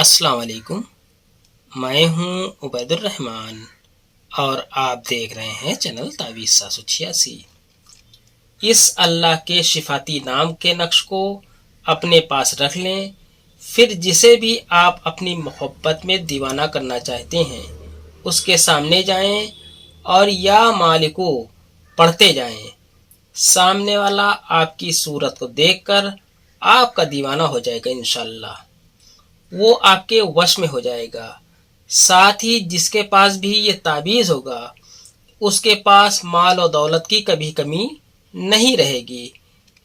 السلام علیکم، میں ہوں عبید الرحمن اور آپ دیکھ رہے ہیں چینل تعویذ 786۔ اس اللہ کے شفاتی نام کے نقش کو اپنے پاس رکھ لیں، پھر جسے بھی آپ اپنی محبت میں دیوانہ کرنا چاہتے ہیں اس کے سامنے جائیں اور یا مالکو پڑھتے جائیں۔ سامنے والا آپ کی صورت کو دیکھ کر آپ کا دیوانہ ہو جائے گا، انشاءاللہ وہ آپ کے وش میں ہو جائے گا۔ ساتھ ہی جس کے پاس بھی یہ تعویذ ہوگا اس کے پاس مال و دولت کی کبھی کمی نہیں رہے گی،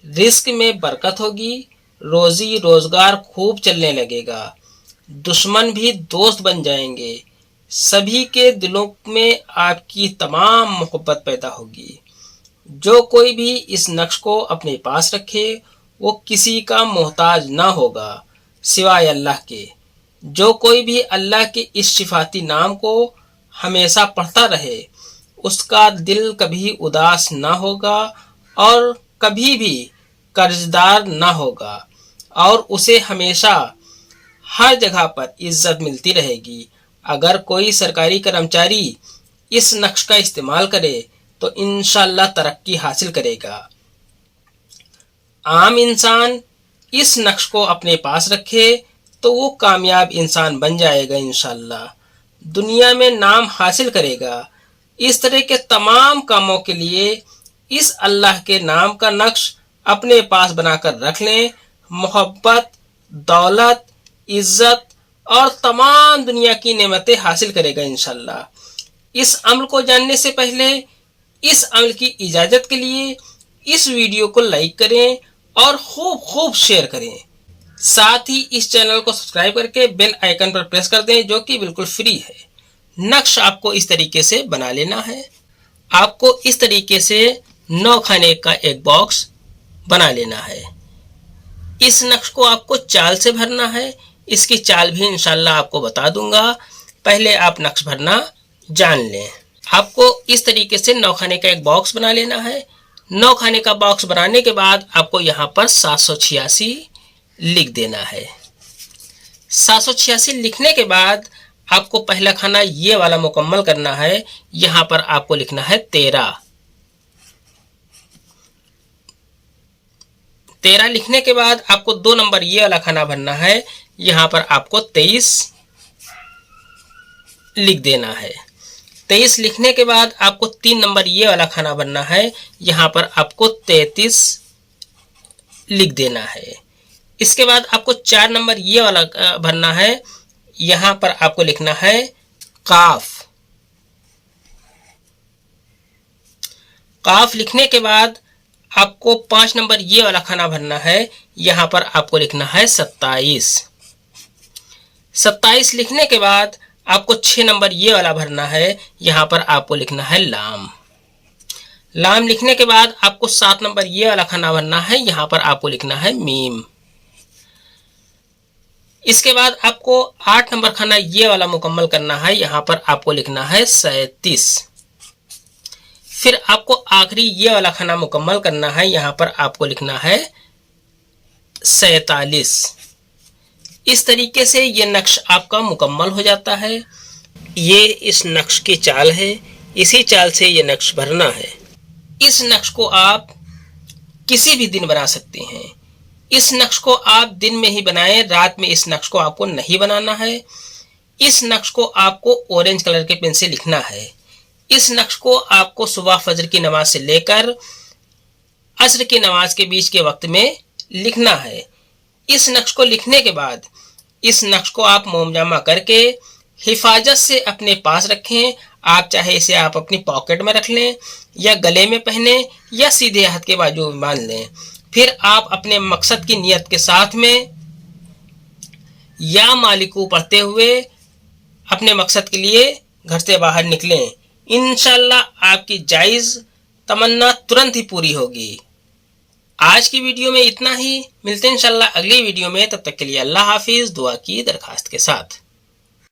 رزق میں برکت ہوگی، روزی روزگار خوب چلنے لگے گا، دشمن بھی دوست بن جائیں گے، سبھی کے دلوں میں آپ کی تمام محبت پیدا ہوگی۔ جو کوئی بھی اس نقش کو اپنے پاس رکھے وہ کسی کا محتاج نہ ہوگا سوائے اللہ کے۔ جو کوئی بھی اللہ کے اس شفاتی نام کو ہمیشہ پڑھتا رہے اس کا دل کبھی اداس نہ ہوگا اور کبھی بھی قرضدار نہ ہوگا، اور اسے ہمیشہ ہر جگہ پر عزت ملتی رہے گی۔ اگر کوئی سرکاری کرمچاری اس نقش کا استعمال کرے تو انشاءاللہ ترقی حاصل کرے گا۔ عام انسان اس نقش کو اپنے پاس رکھے تو وہ کامیاب انسان بن جائے گا، انشاءاللہ دنیا میں نام حاصل کرے گا۔ اس طرح کے تمام کاموں کے لیے اس اللہ کے نام کا نقش اپنے پاس بنا کر رکھ لیں۔ محبت، دولت، عزت اور تمام دنیا کی نعمتیں حاصل کرے گا، انشاءاللہ۔ اس عمل کو جاننے سے پہلے اس عمل کی اجازت کے لیے اس ویڈیو کو لائک کریں اور خوب شیئر کریں۔ ساتھ ہی اس چینل کو سبسکرائب کر کے بیل آئیکن پر پریس کر دیں جو کہ بالکل فری ہے۔ نقش آپ کو اس طریقے سے بنا لینا ہے۔ آپ کو اس طریقے سے 9 کھانے کا ایک باکس بنا لینا ہے۔ اس نقش کو آپ کو چال سے بھرنا ہے، اس کی چال بھی انشاءاللہ آپ کو بتا دوں گا، پہلے آپ نقش بھرنا جان لیں۔ آپ کو اس طریقے سے 9 کھانے کا ایک باکس بنا لینا ہے۔ 9 کھانے کا باکس بنانے کے بعد آپ کو یہاں پر 786 لکھ دینا ہے۔ 786 لکھنے کے بعد آپ کو پہلا کھانا یہ والا مکمل کرنا ہے۔ یہاں پر آپ کو لکھنا ہے 13۔ 13 لکھنے کے بعد آپ کو 2 نمبر یہ والا کھانا بھرنا ہے۔ یہاں پر آپ کو 23 لکھ دینا ہے۔ 23 لکھنے کے بعد آپ کو 3 نمبر یہ والا کھانا بھرنا ہے۔ یہاں پر آپ کو 33 لکھ دینا ہے۔ اس کے بعد آپ کو 4 نمبر یہ والا بھرنا ہے۔ یہاں پر آپ کو لکھنا ہے قاف۔ قاف لکھنے کے بعد آپ کو 5 نمبر یہ والا کھانا بھرنا ہے۔ یہاں پر آپ کو لکھنا ہے 27۔ 27 لکھنے کے بعد آپ کو 6 نمبر یہ والا بھرنا ہے۔ یہاں پر آپ کو لکھنا ہے لام۔ لام لکھنے کے بعد آپ کو 7 نمبر یہ والا کھانا بھرنا ہے۔ یہاں پر آپ کو لکھنا ہے میم۔ اس کے بعد آپ کو 8 نمبر کھانا یہ والا مکمل کرنا ہے۔ یہاں پر آپ کو لکھنا ہے 37۔ پھر آپ کو آخری یہ والا کھانا مکمل کرنا ہے۔ یہاں پر آپ کو لکھنا ہے 47۔ اس طریقے سے یہ نقش آپ کا مکمل ہو جاتا ہے۔ یہ اس نقش کی چال ہے، اسی چال سے یہ نقش بھرنا ہے۔ اس نقش کو آپ کسی بھی دن بنا سکتے ہیں۔ اس نقش کو آپ دن میں ہی بنائیں، رات میں اس نقش کو آپ کو نہیں بنانا ہے۔ اس نقش کو آپ کو اورنج کلر کے پین سے لکھنا ہے۔ اس نقش کو آپ کو صبح فجر کی نماز سے لے کر عصر کی نماز کے بیچ کے وقت میں لکھنا ہے۔ اس نقش کو لکھنے کے بعد اس نقش کو آپ موم جامہ کر کے حفاظت سے اپنے پاس رکھیں۔ آپ چاہے اسے آپ اپنی پاکٹ میں رکھ لیں یا گلے میں پہنیں یا سیدھے ہاتھ کے بازو میں باندھ لیں۔ پھر آپ اپنے مقصد کی نیت کے ساتھ میں یا مالکو پڑھتے ہوئے اپنے مقصد کے لیے گھر سے باہر نکلیں۔ انشاءاللہ آپ کی جائز تمنا ترنت ہی پوری ہوگی۔ آج کی ویڈیو میں اتنا ہی، ملتے ہیں انشاءاللہ اگلی ویڈیو میں، تب تک کے لیے اللہ حافظ، دعا کی درخواست کے ساتھ۔